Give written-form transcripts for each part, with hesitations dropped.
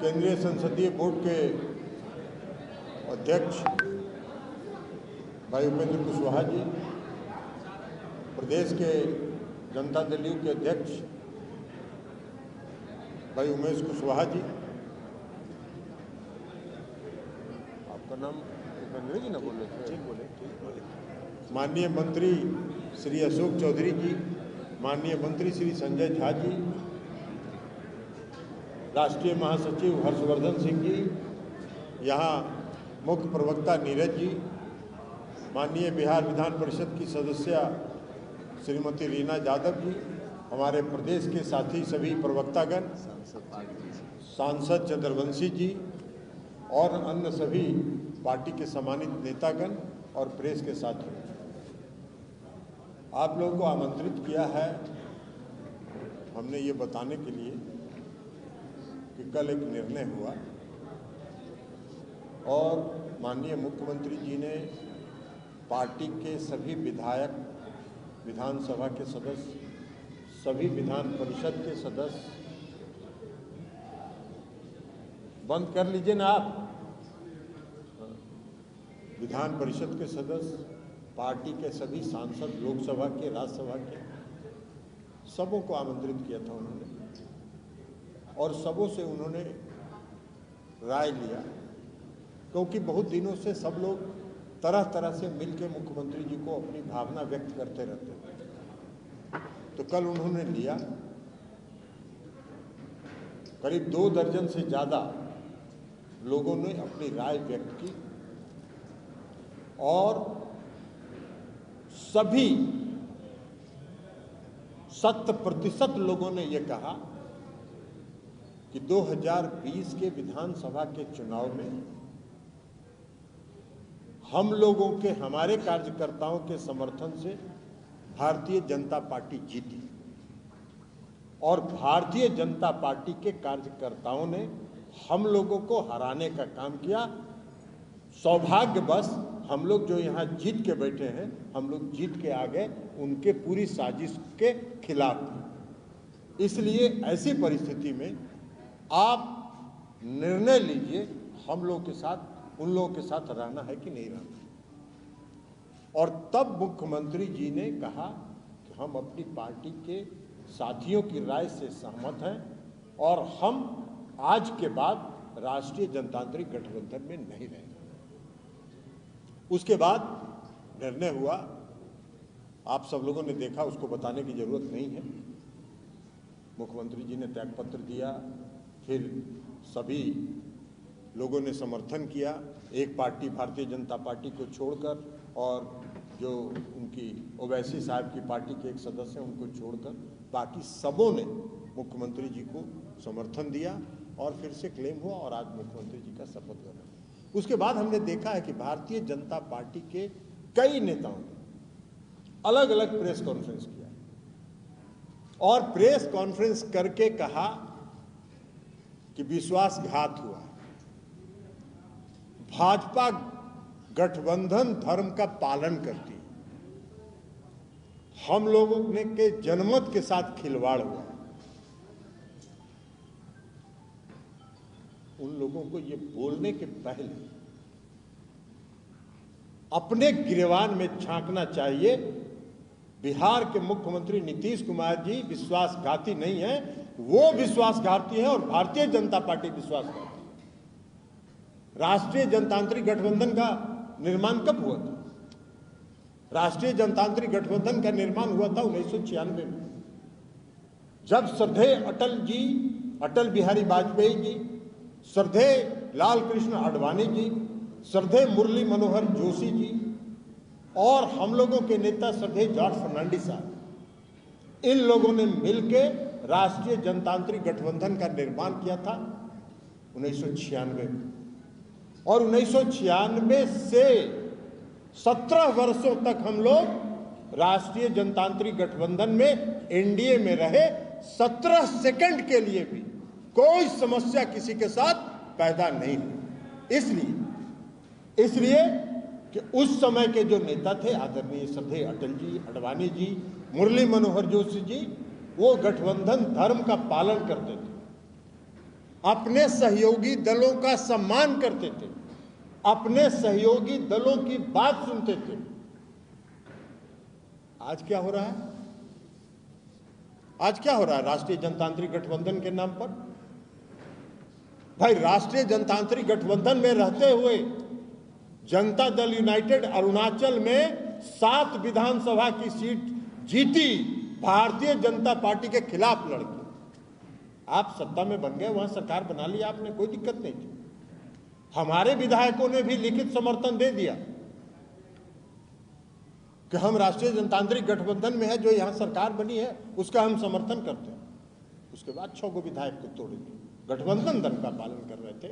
केंद्रीय संसदीय बोर्ड के अध्यक्ष भाई उपेंद्र कुशवाहा जी, प्रदेश के जनता दल यू के अध्यक्ष भाई उमेश कुशवाहा जी, आपका नाम उपेंद्र जी ना बोले? ठीक बोले। माननीय मंत्री श्री अशोक चौधरी जी, माननीय मंत्री श्री संजय झा जी, राष्ट्रीय महासचिव हर्षवर्धन सिंह जी, यहाँ मुख्य प्रवक्ता नीरज जी, माननीय बिहार विधान परिषद की सदस्य श्रीमती रीना यादव जी, हमारे प्रदेश के साथी सभी प्रवक्तागण, सांसद चंद्रवंशी जी और अन्य सभी पार्टी के सम्मानित नेतागण और प्रेस के साथियों, आप लोगों को आमंत्रित किया है हमने ये बताने के लिए कि कल एक निर्णय हुआ और माननीय मुख्यमंत्री जी ने पार्टी के सभी विधायक, विधानसभा के सदस्य, सभी विधान परिषद के सदस्य, बंद कर लीजिए ना आप, विधान परिषद के सदस्य, पार्टी के सभी सांसद, लोकसभा के, राज्यसभा के, सबों को आमंत्रित किया था उन्होंने और सबों से उन्होंने राय लिया, क्योंकि बहुत दिनों से सब लोग तरह तरह से मिलकर मुख्यमंत्री जी को अपनी भावना व्यक्त करते रहते थे। तो कल उन्होंने लिया, करीब 2 दर्जन से ज़्यादा लोगों ने अपनी राय व्यक्त की और सभी 100% लोगों ने यह कहा कि 2020 के विधानसभा के चुनाव में हम लोगों के, हमारे कार्यकर्ताओं के समर्थन से भारतीय जनता पार्टी जीती और भारतीय जनता पार्टी के कार्यकर्ताओं ने हम लोगों को हराने का काम किया। सौभाग्यवश हम लोग जो यहाँ जीत के बैठे हैं, हम लोग जीत के आ गए उनके पूरी साजिश के खिलाफ थे। इसलिए ऐसी परिस्थिति में आप निर्णय लीजिए, हम लोग के साथ, उन लोगों के साथ रहना है कि नहीं रहना। और तब मुख्यमंत्री जी ने कहा कि हम अपनी पार्टी के साथियों की राय से सहमत हैं और हम आज के बाद राष्ट्रीय जनतांत्रिक गठबंधन में नहीं रहेंगे। उसके बाद निर्णय हुआ, आप सब लोगों ने देखा, उसको बताने की जरूरत नहीं है। मुख्यमंत्री जी ने त्यागपत्र दिया, फिर सभी लोगों ने समर्थन किया, एक पार्टी भारतीय जनता पार्टी को छोड़कर और जो उनकी ओवैसी साहब की पार्टी के एक सदस्य हैं उनको छोड़कर बाकी सबों ने मुख्यमंत्री जी को समर्थन दिया और फिर से क्लेम हुआ और आज मुख्यमंत्री जी का शपथ ग्रहण। उसके बाद हमने देखा है कि भारतीय जनता पार्टी के कई नेताओं ने अलग अलग प्रेस कॉन्फ्रेंस किया और प्रेस कॉन्फ्रेंस करके कहा कि विश्वासघात हुआ, भाजपा गठबंधन धर्म का पालन करती है, हम लोगों ने के जनमत के साथ खिलवाड़ हुआ। उन लोगों को ये बोलने के पहले अपने गिरेबान में झांकना चाहिए। बिहार के मुख्यमंत्री नीतीश कुमार जी विश्वासघाती नहीं है, वो विश्वासघाती है और भारतीय जनता पार्टी विश्वासघाती। राष्ट्रीय जनतांत्रिक गठबंधन का निर्माण कब हुआ था? राष्ट्रीय जनतांत्रिक गठबंधन का निर्माण हुआ था 1996 में, जब श्रद्धेय अटल जी, अटल बिहारी वाजपेयी जी, श्रद्धेय लाल कृष्ण आडवाणी जी, श्रद्धेय मुरली मनोहर जोशी जी और हम लोगों के नेता श्रद्धेय जॉर्ज फर्नांडिस साहब, इन लोगों ने मिलकर राष्ट्रीय जनतांत्रिक गठबंधन का निर्माण किया था 1996 में। और 1996 से 17 वर्षों तक हम लोग राष्ट्रीय जनतांत्रिक गठबंधन में एनडीए में रहे। 17 सेकंड के लिए भी कोई समस्या किसी के साथ पैदा नहीं हुई। इसलिए कि उस समय के जो नेता थे आदरणीय श्रद्धेय अटल जी, आडवाणी जी, मुरली मनोहर जोशी जी, वो गठबंधन धर्म का पालन करते थे अपने सहयोगी दलों का सम्मान करते थे, अपने सहयोगी दलों की बात सुनते थे। आज क्या हो रहा है? आज क्या हो रहा है राष्ट्रीय जनतांत्रिक गठबंधन के नाम पर? भाई, राष्ट्रीय जनतांत्रिक गठबंधन में रहते हुए जनता दल यूनाइटेड अरुणाचल में 7 विधानसभा की सीट जीती, भारतीय जनता पार्टी के खिलाफ लड़के। आप सत्ता में बन गए, वहां सरकार बना ली आपने, कोई दिक्कत नहीं थी। हमारे विधायकों ने भी लिखित समर्थन दे दिया कि हम राष्ट्रीय जनतांत्रिक गठबंधन में है, जो यहां सरकार बनी है उसका हम समर्थन करते हैं। उसके बाद 6 विधायक को तोड़ दिया। गठबंधन धर्म का पालन कर रहे थे।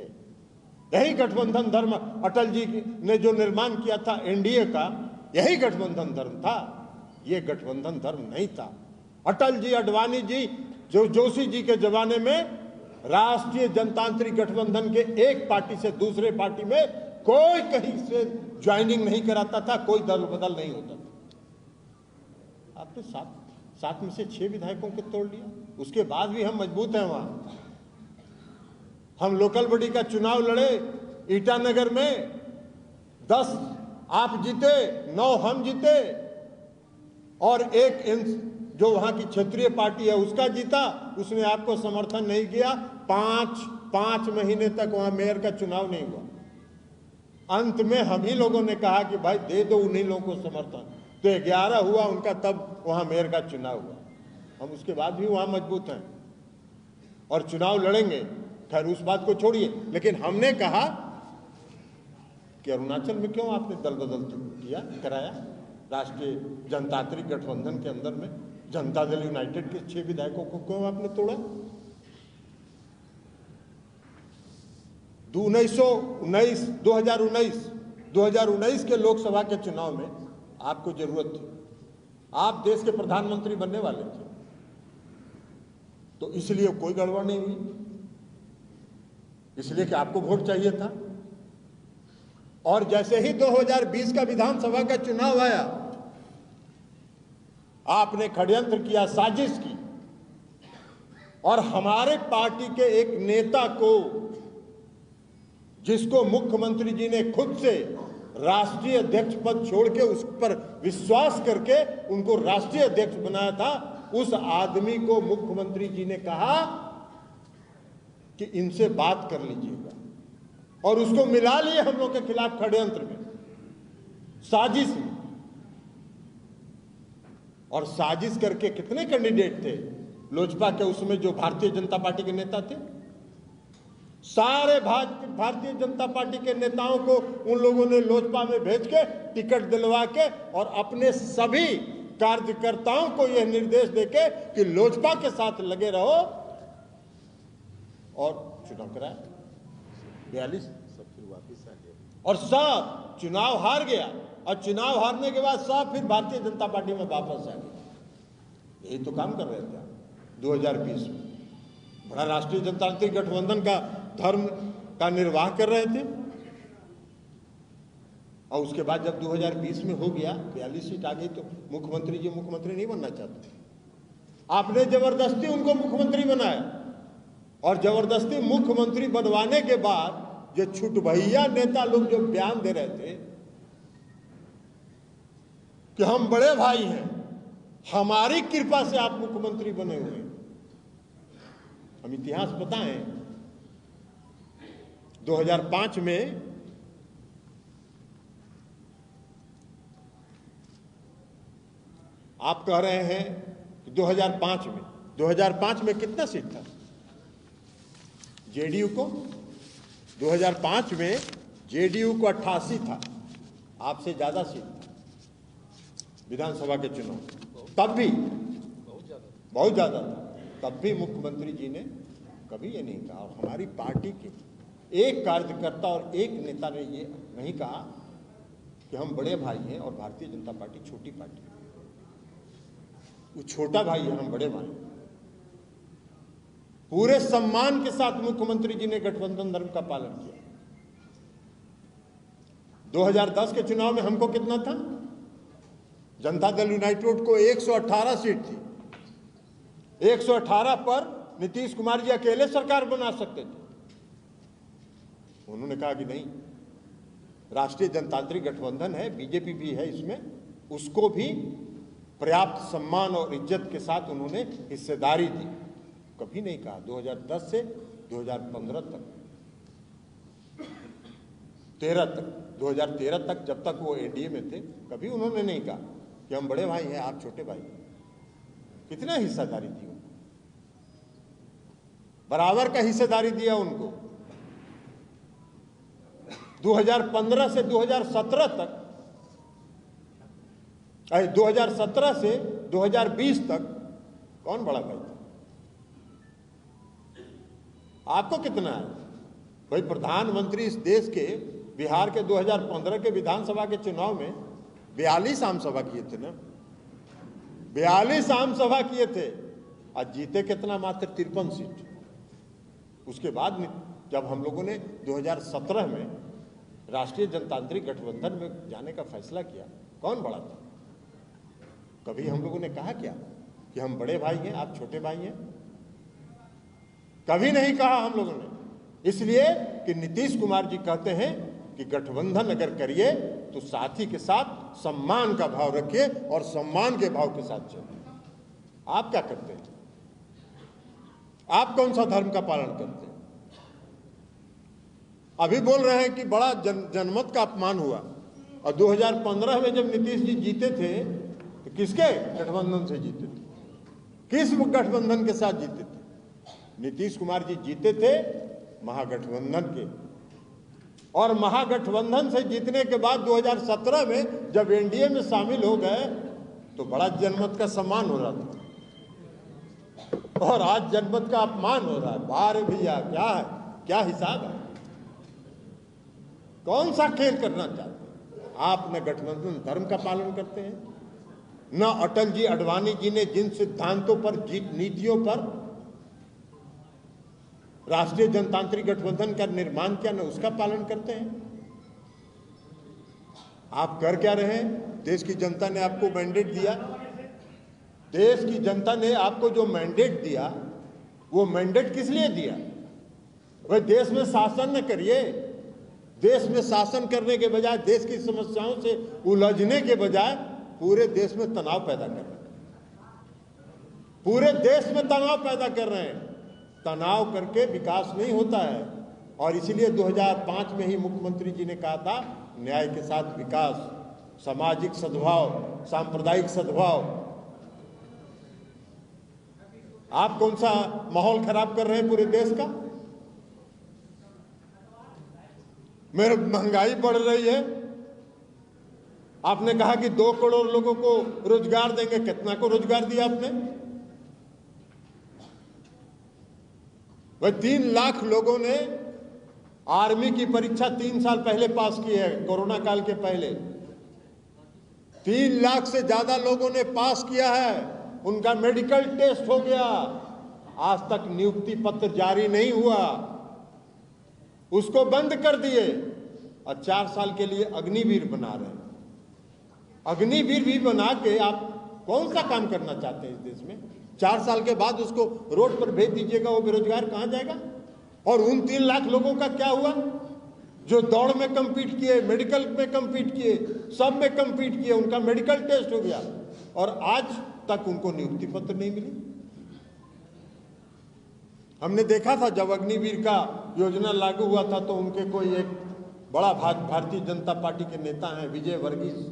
यही गठबंधन धर्म अटल जी ने जो निर्माण किया था एनडीए का, यही गठबंधन धर्म था। ये गठबंधन धर्म नहीं था। अटल जी, अडवाणी जी, जो जोशी जी के जमाने में राष्ट्रीय जनतांत्रिक गठबंधन के एक पार्टी से दूसरे पार्टी में कोई कहीं से ज्वाइनिंग नहीं कराता था, कोई दल बदल नहीं होता था। आपने 7 में से 6 विधायकों को तोड़ लिया। उसके बाद भी हम मजबूत हैं। वहां हम लोकल बॉडी का चुनाव लड़े ईटानगर में, 10 आप जीते, 9 हम जीते, और एक जो वहां की क्षेत्रीय पार्टी है उसका जीता। उसने आपको समर्थन नहीं किया। 5 महीने तक वहां मेयर का चुनाव नहीं हुआ। अंत में हम ही लोगों ने कहा कि भाई दे दो उन्हीं लोगों को समर्थन, तो 11 हुआ उनका, तब वहां मेयर का चुनाव हुआ। हम उसके बाद भी वहां मजबूत हैं और चुनाव लड़ेंगे। खैर, उस बात को छोड़िए, लेकिन हमने कहा कि अरुणाचल में क्यों आपने दल बदल कराया? राष्ट्रीय जनतांत्रिक गठबंधन के अंदर में जनता दल यूनाइटेड के 6 विधायकों को क्यों आपने तोड़ा? 2019 के लोकसभा के चुनाव में आपको जरूरत थी। आप देश के प्रधानमंत्री बनने वाले थे, तो इसलिए कोई गड़बड़ नहीं हुई, इसलिए कि आपको वोट चाहिए था। और जैसे ही 2020 का विधानसभा का चुनाव आया, आपने षड्यंत्र किया, साजिश की, और हमारे पार्टी के एक नेता को, जिसको मुख्यमंत्री जी ने खुद से राष्ट्रीय अध्यक्ष पद छोड़ के उस पर विश्वास करके उनको राष्ट्रीय अध्यक्ष बनाया था, उस आदमी को मुख्यमंत्री जी ने कहा कि इनसे बात कर लीजिएगा, और उसको मिला लिए हम लोग के खिलाफ षड्यंत्र में, साजिश में। और साजिश करके कितने कैंडिडेट थे लोजपा के, उसमें जो भारतीय जनता पार्टी के नेता थे, सारे भारतीय जनता पार्टी के नेताओं को उन लोगों ने लोजपा में भेज के टिकट दिलवा के और अपने सभी कार्यकर्ताओं को यह निर्देश देके कि लोजपा के साथ लगे रहो, और चुनाव कराया 42, सब फिर वापिस आ गया, और सब चुनाव हार गया। और चुनाव हारने के बाद सब फिर भारतीय जनता पार्टी में वापस आ गए। यही तो काम कर रहे थे 2020 में। बड़ा राष्ट्रीय जनतांत्रिक गठबंधन का धर्म का निर्वाह कर रहे थे। और उसके बाद जब 2020 में हो गया, 42 सीट आ गई, तो मुख्यमंत्री जी मुख्यमंत्री नहीं बनना चाहते। आपने जबरदस्ती उनको मुख्यमंत्री बनाया, और जबरदस्ती मुख्यमंत्री बनवाने के बाद जो छुटभैया नेता लोग जो बयान दे रहे थे कि हम बड़े भाई हैं, हमारी कृपा से आप मुख्यमंत्री बने हुए हैं। हम इतिहास बताएं, 2005 में आप कह रहे हैं कि 2005 में कितना सीट था जेडीयू को? 2005 में जेडीयू को 88 था, आपसे ज्यादा सीट था विधानसभा के चुनाव। तब भी बहुत ज्यादा था। तब भी मुख्यमंत्री जी ने कभी ये नहीं कहा, और हमारी पार्टी के एक कार्यकर्ता और एक नेता ने ये नहीं कहा कि हम बड़े भाई हैं और भारतीय जनता पार्टी छोटी पार्टी है। वो छोटा भाई है, हम बड़े भाई हैं। पूरे सम्मान के साथ मुख्यमंत्री जी ने गठबंधन धर्म का पालन किया। 2010 के चुनाव में हमको कितना था? जनता दल यूनाइटेड को 118 सीट थी। 118 पर नीतीश कुमार जी अकेले सरकार बना सकते थे। उन्होंने कहा कि नहीं, राष्ट्रीय जनतांत्रिक गठबंधन है, बीजेपी भी है इसमें, उसको भी पर्याप्त सम्मान और इज्जत के साथ उन्होंने हिस्सेदारी दी। कभी नहीं कहा 2010 से 2015 तक, 2013 तक जब तक वो एनडीए में थे, कभी उन्होंने नहीं कहा कि हम बड़े भाई हैं, आप छोटे भाई हैं। कितना हिस्सेदारी दी उनको, बराबर का हिस्सेदारी दिया उनको। 2015 से 2017 तक, 2017 से 2020 तक कौन बड़ा भाई था? आपको कितना है भाई? प्रधानमंत्री इस देश के बिहार के 2015 के विधानसभा के चुनाव में 42 आम सभा किए थे ना, 42 आम सभा किए थे। आज जीते कितना? मात्र 53 सीट। उसके बाद जब हम लोगों ने 2017 में राष्ट्रीय जनतांत्रिक गठबंधन में जाने का फैसला किया, कौन बड़ा था? कभी हम लोगों ने कहा क्या कि हम बड़े भाई हैं, आप छोटे भाई हैं? कभी नहीं कहा हम लोगों ने। इसलिए कि नीतीश कुमार जी कहते हैं कि गठबंधन अगर करिए तो साथी के साथ सम्मान का भाव रखिए और सम्मान के भाव के साथ चलिए। आप क्या करते हैं? आप कौन सा धर्म का पालन करते हैं? अभी बोल रहे हैं कि बड़ा जनमत का अपमान हुआ, और 2015 में जब नीतीश जी जीते थे तो किसके गठबंधन से जीते थे? किस गठबंधन के साथ जीते थे? नीतीश कुमार जी जीते थे महागठबंधन के, और महागठबंधन से जीतने के बाद 2017 में जब एनडीए में शामिल हो गए तो बड़ा जनमत का सम्मान हो रहा था, और आज जनमत का अपमान हो रहा है। बारे भैया, क्या है, क्या हिसाब है? कौन सा खेल करना चाहते हैं आप? न गठबंधन धर्म का पालन करते हैं, न अटल जी अडवाणी जी ने जिन सिद्धांतों पर, नीतियों पर राष्ट्रीय जनतांत्रिक गठबंधन का निर्माण किया, न उसका पालन करते हैं। आप कर क्या रहे हैं? देश की जनता ने आपको मैंडेट दिया, देश की जनता ने आपको जो मैंडेट दिया, वो मैंडेट किस लिए दिया? भाई देश में शासन न करिए, देश में शासन करने के बजाय, देश की समस्याओं से उलझने के बजाय पूरे देश में तनाव पैदा कर रहे हैं। पूरे देश में तनाव पैदा कर रहे हैं। तनाव करके विकास नहीं होता है, और इसीलिए 2005 में ही मुख्यमंत्री जी ने कहा था, न्याय के साथ विकास, सामाजिक सद्भाव, सांप्रदायिक सद्भाव। आप कौन सा माहौल खराब कर रहे हैं पूरे देश का? मेरे महंगाई बढ़ रही है, आपने कहा कि 2 करोड़ लोगों को रोजगार देंगे। कितना को रोजगार दिया आपने? भाई 3 लाख लोगों ने आर्मी की परीक्षा 3 साल पहले पास की है, कोरोना काल के पहले। 3 लाख से ज्यादा लोगों ने पास किया है, उनका मेडिकल टेस्ट हो गया। आज तक नियुक्ति पत्र जारी नहीं हुआ, उसको बंद कर दिए, और 4 साल के लिए अग्निवीर बना रहे हैं। अग्निवीर भी बना के आप कौन सा काम करना चाहते हैं इस देश में? 4 साल के बाद उसको रोड पर भेज दीजिएगा, वो बेरोजगार कहाँ जाएगा? और उन 3 लाख लोगों का क्या हुआ जो दौड़ में कम्पीट किए, मेडिकल में कम्पीट किए, सब में कम्पीट किए, उनका मेडिकल टेस्ट हो गया, और आज तक उनको नियुक्ति पत्र नहीं मिली। हमने देखा था जब अग्निवीर का योजना लागू हुआ था, तो उनके कोई एक बड़ा भारतीय जनता पार्टी के नेता हैं, विजय वर्गीस,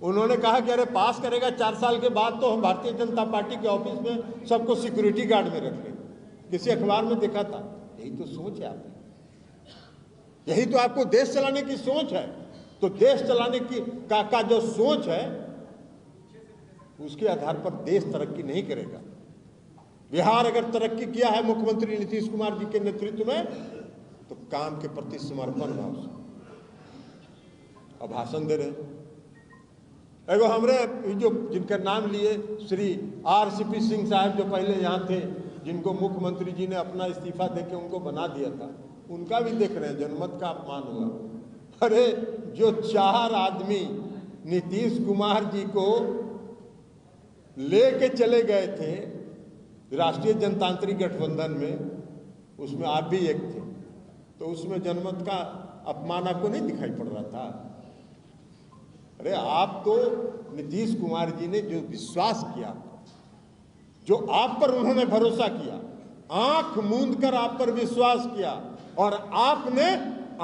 उन्होंने कहा कि अरे पास करेगा 4 साल के बाद तो हम भारतीय जनता पार्टी के ऑफिस में सबको सिक्योरिटी गार्ड में रख लेंगे। किसी अखबार में देखा था। यही तो सोच है आपकी, यही तो आपको देश चलाने की सोच है। तो देश चलाने की का जो सोच है, उसके आधार पर देश तरक्की नहीं करेगा। बिहार अगर तरक्की किया है मुख्यमंत्री नीतीश कुमार जी के नेतृत्व में, तो काम के प्रति समर्पण भाव से। अब भाषण दे रहे हैं। एगो हमरे जो जिनका नाम लिए श्री RCP सिंह साहब, जो पहले यहाँ थे, जिनको मुख्यमंत्री जी ने अपना इस्तीफा देके उनको बना दिया था, उनका भी देख रहे हैं जनमत का अपमान हुआ। अरे जो 4 आदमी नीतीश कुमार जी को लेके चले गए थे राष्ट्रीय जनतांत्रिक गठबंधन में, उसमें आप भी एक थे। तो उसमें जनमत का अपमान आपको नहीं दिखाई पड़ रहा था? अरे आप तो नीतीश कुमार जी ने जो विश्वास किया, जो आप पर उन्होंने भरोसा किया, आंख मूंद कर आप पर विश्वास किया, और आपने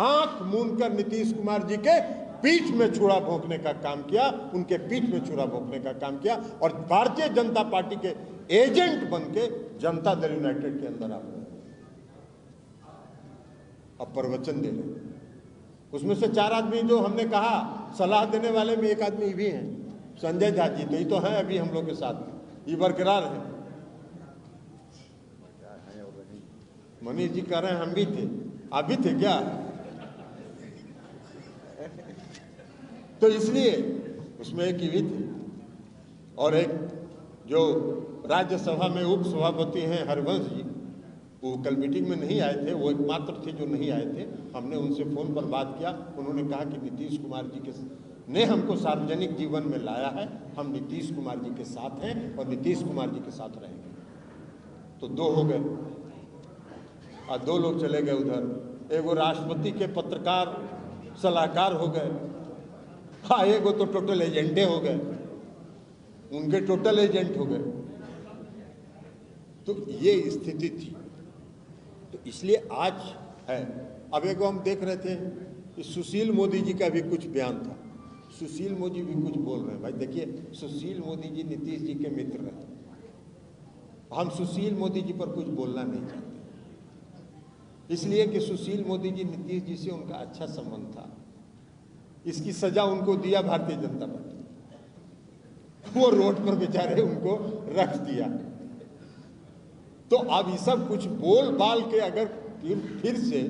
आंख मूंद कर नीतीश कुमार जी के पीठ में छुरा भोंकने का काम किया, उनके पीठ में छुरा भोंकने का काम किया, और भारतीय जनता पार्टी के एजेंट बन के जनता दल यूनाइटेड के अंदर आप अब प्रवचन दे रहे। उसमें से 4 आदमी जो हमने कहा सलाह देने वाले में एक आदमी भी हैं, संजय झा जी, तो ये तो हैं अभी हम लोग के साथ, ये बरकरार है। मनीष जी कह रहे हैं हम भी थे, आप भी थे क्या? तो इसलिए उसमें एक ही थे, और एक जो राज्यसभा में उप सभापति हैं हरिवंश जी, वो कल मीटिंग में नहीं आए थे, वो एकमात्र थे जो नहीं आए थे। हमने उनसे फोन पर बात किया, उन्होंने कहा कि नीतीश कुमार जी ने हमको सार्वजनिक जीवन में लाया है, हम नीतीश कुमार जी के साथ हैं और नीतीश कुमार जी के साथ रहेंगे। तो 2 हो गए, और 2 लोग चले गए उधर। एगो राष्ट्रपति के पत्रकार सलाहकार हो गए, हाँ, एगो तो टोटल एजेंटे हो गए, उनके टोटल एजेंट हो गए। तो ये स्थिति थी। तो इसलिए आज है। अब एक हम देख रहे थे कि सुशील मोदी जी का भी कुछ बयान था, सुशील मोदी भी कुछ बोल रहे हैं। भाई देखिए, सुशील मोदी जी नीतीश जी के मित्र हैं, हम सुशील मोदी जी पर कुछ बोलना नहीं चाहते, इसलिए कि सुशील मोदी जी नीतीश जी से उनका अच्छा संबंध था। इसकी सजा उनको दिया भारतीय जनता पार्टी, वो रोड पर बेचारे उनको रख दिया। तो अब ये सब कुछ बोल बाल के अगर फिर से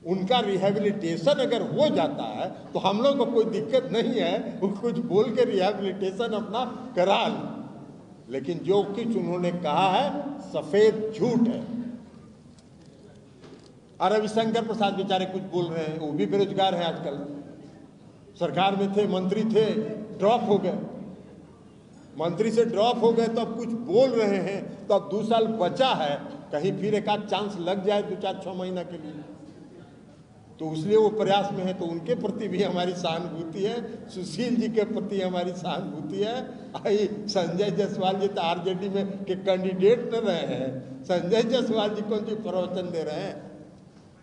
उनका रिहेबिलिटेशन अगर हो जाता है तो हम लोग को कोई दिक्कत नहीं है, वो कुछ बोल के रिहेबिलिटेशन अपना करा ले। लेकिन जो कुछ उन्होंने कहा है सफेद झूठ है। और रविशंकर प्रसाद बेचारे कुछ बोल रहे हैं, वो भी बेरोजगार है आजकल, सरकार में थे, मंत्री थे, ड्रॉप हो गए, मंत्री से ड्रॉप हो गए, तो अब कुछ बोल रहे हैं। तो अब 2 साल बचा है, कहीं फिर एक आध चांस लग जाए 2-4-6 महीना के लिए, तो इसलिए वो प्रयास में है। तो उनके प्रति भी हमारी सहानुभूति है, सुशील जी के प्रति हमारी सहानुभूति है। आई संजय जायसवाल जी तो आरजेडी में के कैंडिडेट न रहे हैं, संजय जायसवाल जी कौन सी प्रवचन दे रहे हैं,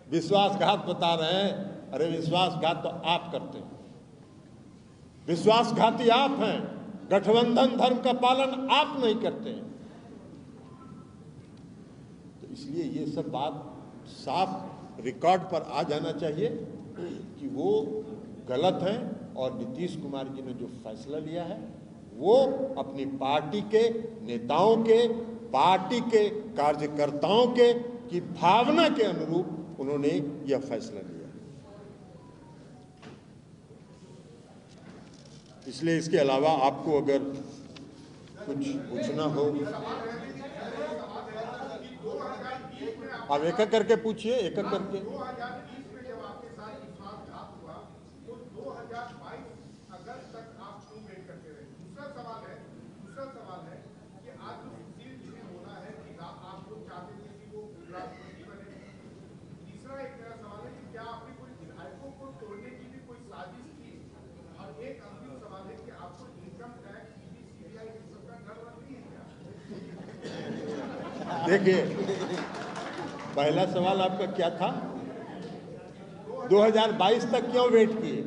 विश्वासघात बता रहे हैं। अरे विश्वासघात तो आप करते हैं, विश्वासघाती आप हैं, गठबंधन धर्म का पालन आप नहीं करते हैं। तो इसलिए ये सब बात साफ रिकॉर्ड पर आ जाना चाहिए कि वो गलत है, और नीतीश कुमार जी ने जो फैसला लिया है वो अपनी पार्टी के नेताओं के, पार्टी के कार्यकर्ताओं के की भावना के अनुरूप उन्होंने यह फैसला लिया। इसलिए इसके अलावा आपको अगर कुछ पूछना हो, आप एक एक करके पूछिए, एक एक करके। 2020 में जब आपके साथ विश्वासघात हुआ तो 2022 अगस्त तक आप क्यों वेट करते रहे? दूसरा सवाल है कि आज जो सुशील जी ने बोला है कि आप लोग चाहते थे कि वो राष्ट्रपति बने। तीसरा एक मेरा सवाल है कि क्या आपने कोई विधायकों को तोड़ने की भी कोई साजिश की? और एक अंतिम सवाल है कि आपको इनकम टैक्स, ईडी, सीबीआई इन सबका डर नहीं है क्या? देखिए, पहला सवाल आपका क्या था? 2022 तक क्यों वेट किए?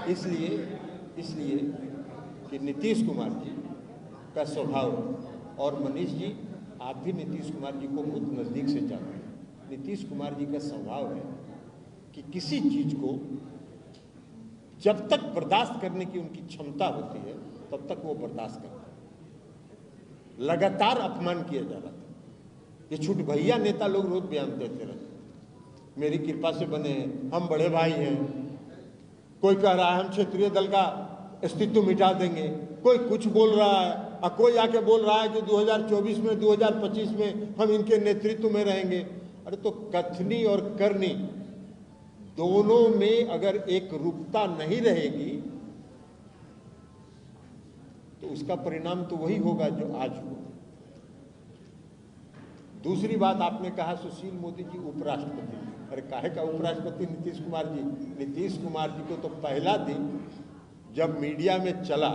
इसलिए कि नीतीश कुमार जी का स्वभाव, और मनीष जी आप भी नीतीश कुमार जी को बहुत नज़दीक से जानते हैं, नीतीश कुमार जी का स्वभाव है कि किसी चीज़ को जब तक बर्दाश्त करने की उनकी क्षमता होती है तब तक वो बर्दाश्त करते हैं। लगातार अपमान किया जा रहा था, ये छूट भैया नेता लोग रोज बयान देते रहते, मेरी कृपा से बने हैं, हम बड़े भाई हैं, कोई कह रहा है हम क्षेत्रीय दल का अस्तित्व मिटा देंगे, कोई कुछ बोल रहा है, और कोई आके बोल रहा है कि 2024 में 2025 में हम इनके नेतृत्व में रहेंगे। अरे तो कथनी और करनी दोनों में अगर एक रूपता नहीं रहेगी तो उसका परिणाम तो वही होगा जो आज हुआ। दूसरी बात आपने कहा सुशील मोदी जी उपराष्ट्रपति, अरे काहे का उपराष्ट्रपति नीतीश कुमार जी? नीतीश कुमार जी को तो पहला दिन जब मीडिया में चला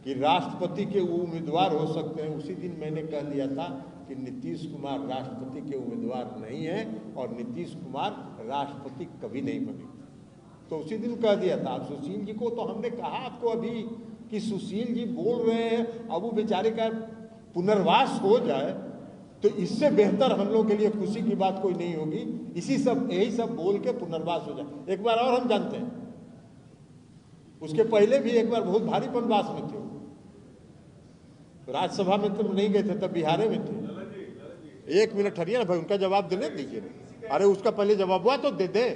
कि राष्ट्रपति के उम्मीदवार हो सकते हैं, उसी दिन मैंने कह दिया था कि नीतीश कुमार राष्ट्रपति के उम्मीदवार नहीं है और नीतीश कुमार राष्ट्रपति कभी नहीं बनेंगे। तो उसी दिन कह दिया था। सुशील जी को तो हमने कहा आपको अभी कि सुशील जी बोल रहे हैं, अब वो बेचारे का पुनर्वास हो जाए तो इससे बेहतर हम लोग के लिए खुशी की बात कोई नहीं होगी। यही सब बोल के पुनर्वास हो जाए। एक बार और हम जानते हैं, उसके पहले भी एक बार बहुत भारी वनवास में थे, राज्यसभा में तो नहीं गए थे, तब बिहार में थे। 1 मिनट हरिए ना भाई, उनका जवाब देने दीजिए। अरे उसका पहले जवाब हुआ तो दे दे।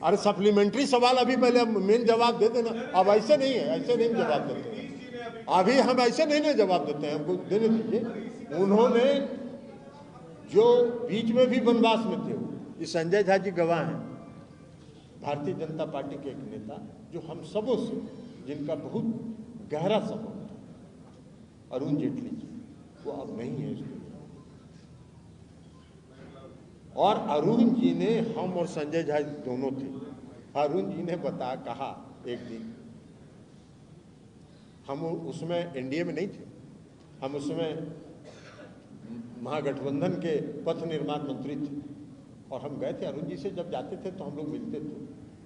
अरे सप्लीमेंट्री सवाल अभी पहले मेन जवाब दे देना। अब ऐसे नहीं है, ऐसे नहीं जवाब देते अभी हम ऐसे नहीं ना जवाब देते हैं, हमको देने दीजिए। उन्होंने जो बीच में भी वनवास में थे, ये संजय झा जी गवाह हैं, भारतीय जनता पार्टी के एक नेता जो हम सबों से जिनका बहुत गहरा संबंध था, अरुण जेटली जी, वो अब नहीं है इस दुनिया में। और अरुण जी ने, हम और संजय झा दोनों थे, अरुण जी ने कहा एक दिन, हम उसमें एनडीए में नहीं थे, हम उसमें महागठबंधन के पथ निर्माण मंत्री थे, और हम गए थे अरुण जी से। जब जाते थे तो हम लोग मिलते थे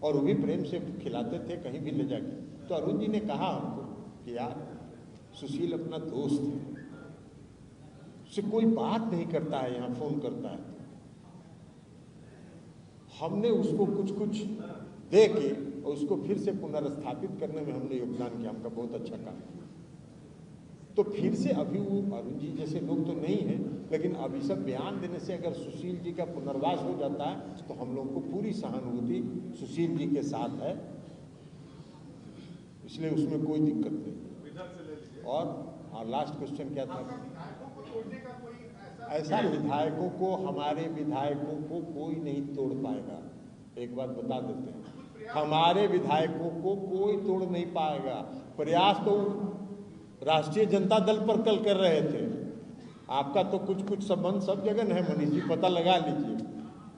और वो भी प्रेम से खिलाते थे कहीं भी ले जाके। तो अरुण जी ने कहा हमको कि यार सुशील अपना दोस्त है, उससे कोई बात नहीं करता है, यहाँ फोन करता है। हमने उसको कुछ दे के और उसको फिर से पुनर्स्थापित करने में हमने योगदान किया, हमका बहुत अच्छा काम किया। तो फिर से अभी वो अरुण जी जैसे लोग तो नहीं हैं, लेकिन अभी सब बयान देने से अगर सुशील जी का पुनर्वास हो जाता है तो हम लोग को पूरी सहानुभूति सुशील जी के साथ है, इसलिए उसमें कोई दिक्कत नहीं। और लास्ट क्वेश्चन क्या था? ऐसा विधायकों को, हमारे विधायकों को कोई नहीं तोड़ पाएगा। एक बात बता देते हैं, हमारे विधायकों को कोई तोड़ नहीं पाएगा। प्रयास तो राष्ट्रीय जनता दल पर कल कर रहे थे, आपका तो कुछ संबंध सब जगह है, मनीष जी पता लगा लीजिए।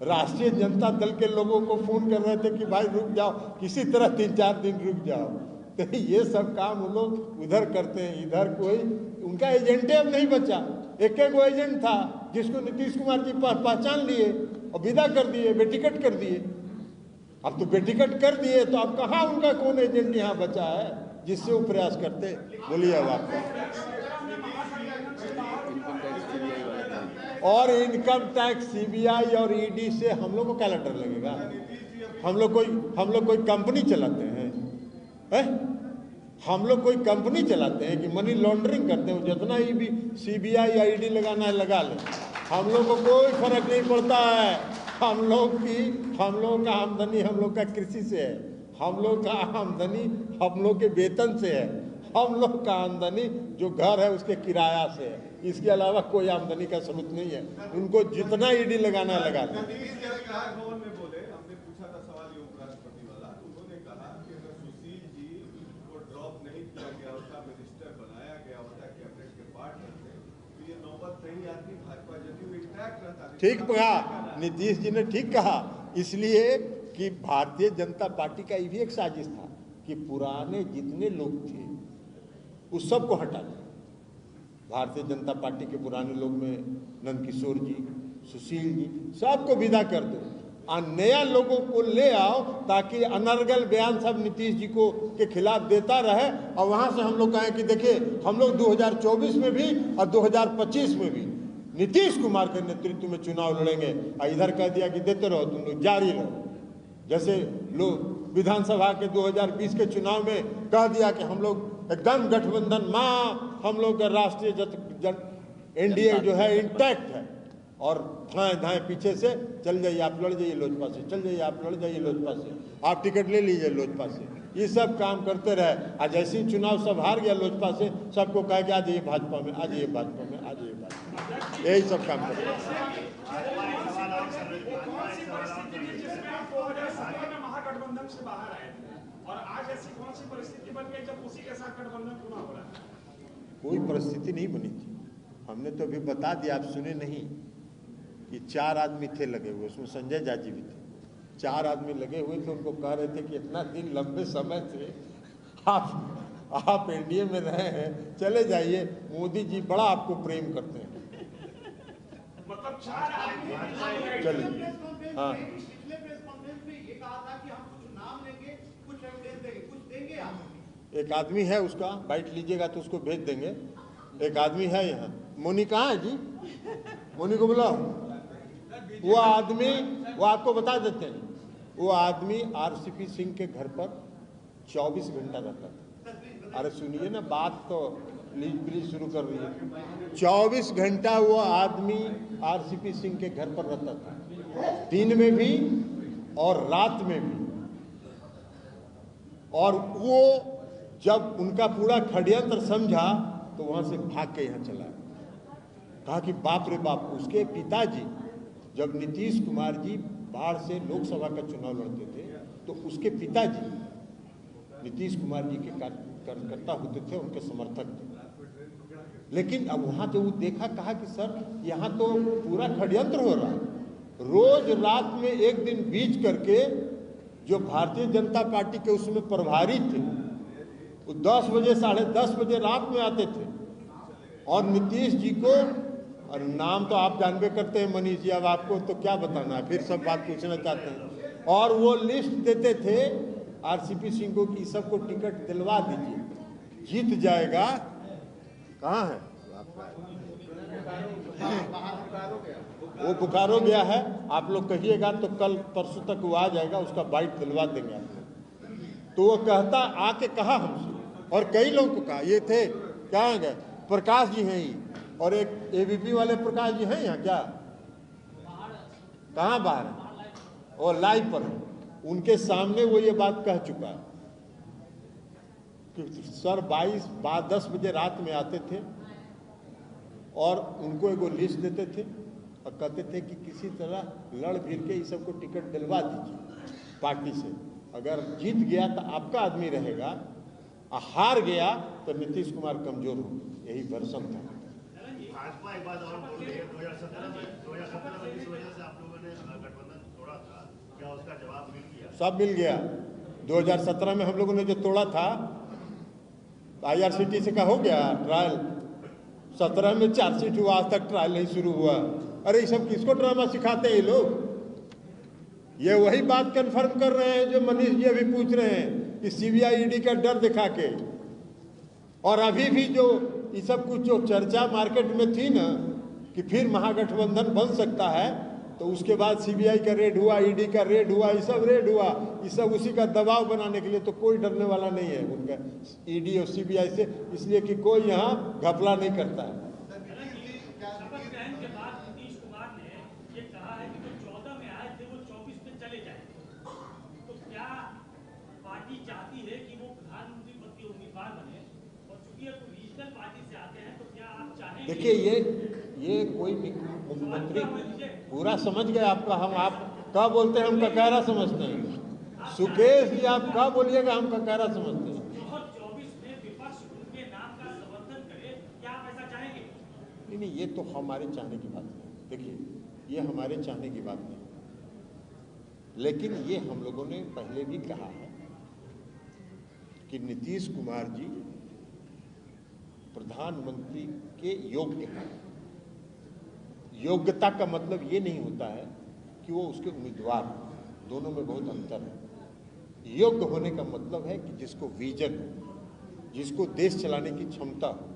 राष्ट्रीय जनता दल के लोगों को फोन कर रहे थे कि भाई रुक जाओ, किसी तरह 3-4 दिन रुक जाओ। तो ये सब काम वो लोग उधर करते हैं, इधर कोई उनका एजेंटे अब नहीं बचा। एक वो एजेंट था जिसको नीतीश कुमार जी पहचान लिए और विदा कर दिए, बेटिकट कर दिए। अब तो बेटिकट कर दिए तो अब कहाँ उनका कौन एजेंट यहाँ बचा है जिससे वो प्रयास करते? बोलिए अब आपको। और इनकम टैक्स, सीबीआई और ईडी से हम लोग को क्या डर लगेगा? हम लोग कोई कंपनी चलाते हैं? हम लोग कोई कंपनी चलाते हैं कि मनी लॉन्ड्रिंग करते हैं? जितना ही भी सीबीआई या ईडी लगाना है लगा ले, हम लोग को कोई फर्क नहीं पड़ता है। हम लोग का आमदनी हम लोग का कृषि से है, हम लोग का आमदनी हम लोग के वेतन से है, हम लोग का आमदनी जो घर है उसके किराया से है। इसके अलावा कोई आमदनी का स्रोत नहीं है। उनको जितना ईडी लगाना है लगा ले। ठीक कहा नीतीश जी ने, ठीक कहा। इसलिए कि भारतीय जनता पार्टी का ये भी एक साजिश था कि पुराने जितने लोग थे उस सबको हटा दो। भारतीय जनता पार्टी के पुराने लोग में नंदकिशोर जी, सुशील जी, सबको विदा कर दो और नया लोगों को ले आओ, ताकि अनर्गल बयान सब नीतीश जी को के खिलाफ देता रहे। और वहां से हम लोग कहें कि देखिए हम लोग 2024 में भी और 2025 में भी नीतीश कुमार के नेतृत्व में चुनाव लड़ेंगे। और इधर कह दिया कि देते रहो, तुम लोग जारी रहो। जैसे लोग विधानसभा के 2020 के चुनाव में कह दिया कि हम लोग एकदम गठबंधन माँ, हम लोग का राष्ट्रीय एनडीए जो है इंटैक्ट है, और धाएं पीछे से चल जाइए आप, लड़ जाइए लोजपा से, चल जाइए आप, लड़ जाइए लोजपा से, आप टिकट ले लीजिए लोजपा से। ये सब काम करते रहे। आज जैसे ही चुनाव सब हार गया लोजपा से, सबको कहा कि आ जाइए भाजपा में, आ जाइए भाजपा में, आ जाइए भाजपा में। यही सब काम करते हैं। महागठबंधन से बाहर आए थे और आज ऐसी कौन सी परिस्थिति बन गई जब उसी के साथ गठबंधन पूरा हो रहा है? कोई परिस्थिति नहीं बनी थी। हमने तो अभी बता दिया, आप सुने नहीं कि 4 आदमी थे लगे हुए, उसमें संजय जाजी भी थे। 4 आदमी लगे हुए थे, उनको कह रहे थे कि इतना दिन लंबे समय से आप एनडीए में रहे हैं, चले जाइए, मोदी जी बड़ा आपको प्रेम करते हैं। मतलब 4 आदमी चलिए, हाँ, पिछले प्रेस कॉन्फ्रेंस में ये कहा था कि हम कुछ नाम लेंगे, कुछ एविडेंस देंगे, कुछ देंगे आप। एक आदमी है, उसका बाइट लीजिएगा तो उसको भेज देंगे। एक आदमी है यहाँ, मोनी कहाँ है जी? मोनी को बुलाओ। वो आदमी, वो आपको बता देते हैं, वो आदमी आरसीपी सिंह के घर पर 24 घंटा रहता था। अरे सुनिए ना, बात तो प्लीज शुरू कर रही है। 24 घंटा वो आदमी आरसीपी सिंह के घर पर रहता था, दिन में भी और रात में भी। और वो जब उनका पूरा षड्यंत्र समझा तो वहां से भाग के यहाँ चला, कहा कि बाप रे बाप। उसके पिताजी, जब नीतीश कुमार जी बाढ़ से लोकसभा का चुनाव लड़ते थे, तो उसके पिताजी नीतीश कुमार जी के कार्यकर्ता होते थे, उनके समर्थक थे। लेकिन अब वहां तो वो देखा, कहा कि सर यहाँ तो पूरा षड्यंत्र हो रहा है। रोज रात में एक दिन बीच करके जो भारतीय जनता पार्टी के उसमें प्रभारी थे, वो 10 बजे 10:30 बजे रात में आते थे और नीतीश जी को, और नाम तो आप जानबे करते हैं मनीष जी, अब आपको तो क्या बताना है, फिर सब बात पूछना चाहते हैं। और वो लिस्ट देते थे आरसीपी सिंह को कि सबको टिकट दिलवा दीजिए, जीत जाएगा। कहाँ है वो? बुखारो गया है, आप लोग कहिएगा तो कल परसों तक वो आ जाएगा, उसका बाइट दिलवा देंगे आप लोग। तो वो कहता, आके कहा हमसे, और कई लोगों को कहा, ये थे क्या गए, प्रकाश जी हैं ही, और एक एबीपी वाले प्रकाश जी हैं यहाँ क्या? कहाँ बाहर है? और लाइव पर है। उनके सामने वो ये बात कह चुका है कि सर 10 बजे रात में आते थे और उनको एगो लिस्ट देते थे और कहते थे कि किसी तरह लड़ भिड़ के इस सबको टिकट दिलवा दीजिए पार्टी से, अगर जीत गया तो आपका आदमी रहेगा, और हार गया तो नीतीश कुमार कमजोर होंगे। यही वर्षन था। भाजपा एक बात और बोल रही है, 2017 में जिस वजह से आप लोगों ने गठबंधन तोड़ा था, क्या उसका जवाब मिल गया? सब मिल गया। 2017 में हम लोगों ने जो तोड़ा था, IRCTC का हो गया ट्रायल, 17 में चार्जशीट हुआ, आज तक ट्रायल नहीं शुरू हुआ। अरे ये सब किसको ड्रामा सिखाते हैं ये लोग? ये वही बात कंफर्म कर रहे हैं जो मनीष जी अभी पूछ रहे हैं कि CBI ED का डर दिखा के। और अभी भी जो ये सब कुछ जो चर्चा मार्केट में थी ना कि फिर महागठबंधन बन सकता है, तो उसके बाद CBI का रेड हुआ, ED का रेड हुआ, ये सब रेड हुआ, ये सब उसी का दबाव बनाने के लिए। तो कोई डरने वाला नहीं है उनका ED और CBI से, इसलिए कि कोई यहाँ घपला नहीं करता है। देखिए ये कोई भी मुख्यमंत्री पूरा समझ गए आपका, हम आप क्या बोलते हैं हम ककहरा समझते हैं। सुकेश जी आप क्या बोलिएगा, हम ककहरा समझते हैं। 2024 में विपक्ष उनके नाम का समर्थन करे, क्या आप ऐसा चाहेंगे? नहीं, ये तो हमारे चाहने की बात नहीं। देखिए ये हमारे चाहने की बात नहीं, लेकिन ये हम लोगों ने पहले भी कहा है कि नीतीश कुमार जी प्रधानमंत्री के योग्य हैं। योग्यता का मतलब ये नहीं होता है कि वो उसके उम्मीदवार हैं, दोनों में बहुत अंतर है। योग्य होने का मतलब है कि जिसको विजन हो, जिसको देश चलाने की क्षमता हो,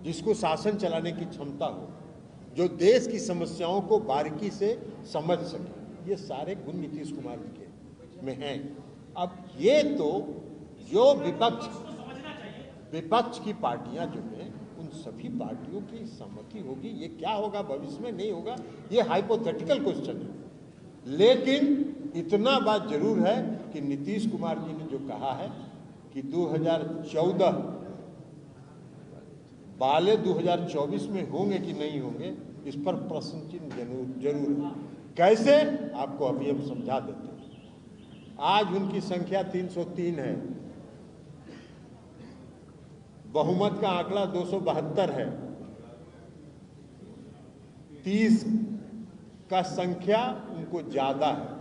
जिसको शासन चलाने की क्षमता हो, जो देश की समस्याओं को बारीकी से समझ सके। ये सारे गुण नीतीश कुमार जी के में हैं। अब ये तो जो विपक्ष की पार्टियां जो हैं, उन सभी पार्टियों की सहमति होगी। ये क्या होगा भविष्य में नहीं होगा, ये हाइपोथेटिकल क्वेश्चन है। लेकिन इतना बात जरूर है कि नीतीश कुमार जी ने जो कहा है कि 2014 वाले 2024 में होंगे कि नहीं होंगे, इस पर प्रश्न चिन्ह जरूर है। कैसे, आपको अभी हम समझा देते हैं। आज उनकी संख्या 303 है, बहुमत का आंकड़ा 272 है। 30 का संख्या उनको ज्यादा है।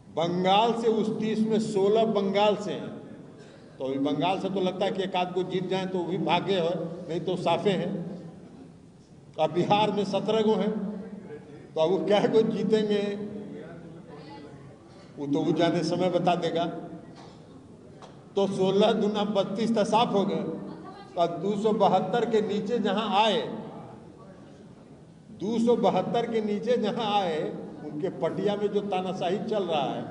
बंगाल से उस 30 में 16 बंगाल से हैं, तो अभी बंगाल से तो लगता है कि एक आध को जीत जाए तो भी भाग्य है, नहीं तो साफे हैं। अब बिहार में 17 गो हैं, तो अब वो क्या को जीतेंगे वो तो वो जाने समय बता देगा। तो 16 दूना 32 तो साफ हो गए। तो अब 272 के नीचे जहां आए, 272 के नीचे जहां आए, उनके पटिया में जो तानाशाही चल रहा है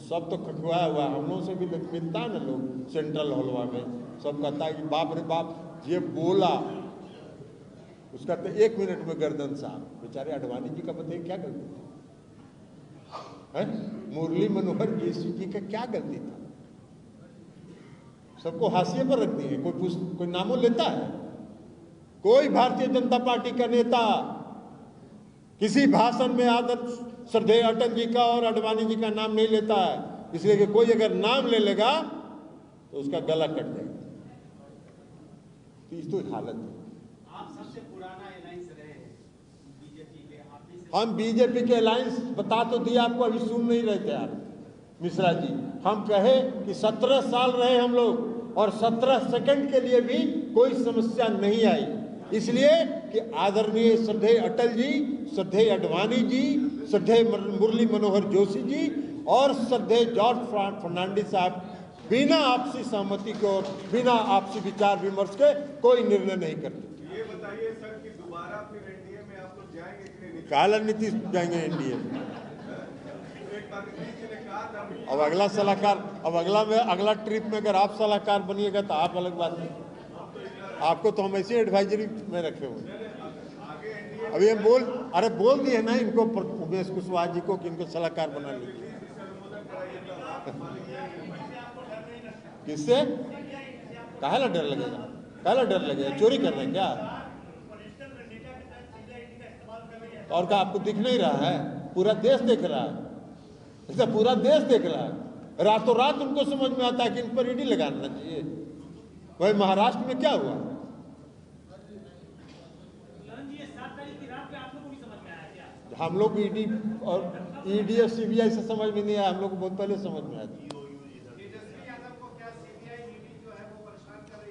सब तो खखवाया हुआ है। हम लोगों से भी मिलता है ना लोग सेंट्रल हॉलवा में, सब कहता है कि बाप रे बाप ये बोला, उसका तो 1 मिनट में गर्दन साहब। बेचारे अडवाणी जी का बताइए क्या गलती है? मुरली मनोहर जोशी जी का क्या गलती था? सबको हाशिए पर रख दिए। कोई नामों लेता है? कोई भारतीय जनता पार्टी का नेता किसी भाषण में आदर श्रद्धेय अटल जी का और अडवाणी जी का नाम नहीं लेता है, इसलिए कि कोई अगर नाम ले लेगा तो उसका गला कट जाएगा। तो हालत है। आप सबसे पुराना अलायंस रहे बीजेपी के, आप भी हम बीजेपी के अलायंस बता तो दिया आपको, अभी सुन नहीं रहे थे यार मिश्रा जी। हम कहे कि 17 साल रहे हम लोग और 17 सेकंड के लिए भी कोई समस्या नहीं आई, इसलिए कि आदरणीय श्रद्धेय अटल जी, श्रद्धेय अडवाणी जी, श्रद्धेय मुरली मनोहर जोशी जी और श्रद्धेय जॉर्ज फर्नांडिस साहब बिना आपसी सहमति के और बिना आपसी विचार विमर्श के कोई निर्णय नहीं करते। ये बताइए सर कि दोबारा फिर एनडीए में आप लोग जाएंगे कि नहीं? काला नीतीश जाएंगे एनडीए में। एक बार नीतीश जी ने कहा था अब अगला सलाहकार, अब अगला ट्रिप में अगर आप सलाहकार बनिएगा तो आप अलग बात नहीं, आपको तो हम ऐसे एडवाइजरी में रखे हुए। अभी हम बोल दिए ना इनको, उमेश कुशवाहा जी को कि इनको सलाहकार बना लीजिए। किससे? काहेला डर लगेगा? काहेला डर लगेगा? चोरी कर रहे हैं क्या? और क्या आपको दिख नहीं रहा है? पूरा देश देख रहा है, ऐसा पूरा देश देख रहा है। रातों रात उनको समझ में आता है कि इन पर ईडी लगाना चाहिए। वही महाराष्ट्र में क्या हुआ? हम लोग ईडी और सीबीआई से समझ में नहीं आया, हम लोग को बहुत पहले समझ में आया था।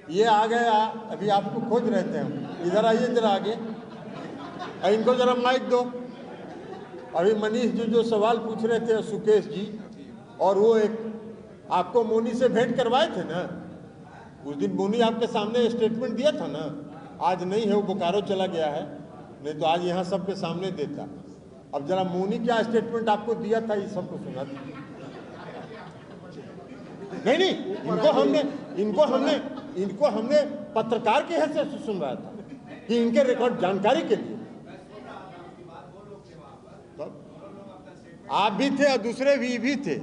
ये आ गया, अभी आपको खोज रहे थे हम। इधर आइए जरा आगे, इनको जरा माइक दो। अभी मनीष जी जो सवाल पूछ रहे थे, सुकेश जी, और वो एक आपको मोनी से भेंट करवाए थे ना उस दिन। मोनी आपके सामने स्टेटमेंट दिया था ना, आज नहीं है, वो बोकारो चला गया है, नहीं तो आज यहाँ सबके सामने देता। अब जरा मोनी क्या स्टेटमेंट आपको दिया था, ये सबको सुना था। नहीं, इनको हमने पत्रकार के हैसियत से सुनवाया था कि इनके रिकॉर्ड जानकारी के लिए। तो आप भी थे और दूसरे भी थे,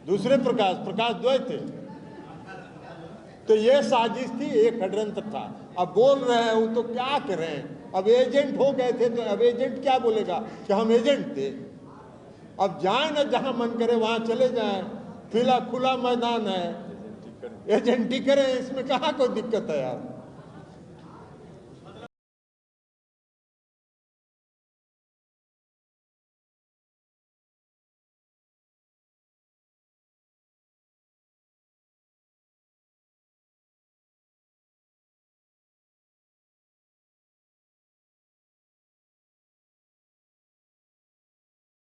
दूसरे प्रकाश द्वय थे। तो ये साजिश थी, एक षड्यंत्र था। अब बोल रहे हैं वो तो क्या करें, अब एजेंट हो गए थे तो अब एजेंट क्या बोलेगा कि हम एजेंट थे। अब जाए ना जहां मन करे वहां चले जाएं, खुला मैदान है, एजेंटी करें, इसमें कहाँ कोई दिक्कत है यार।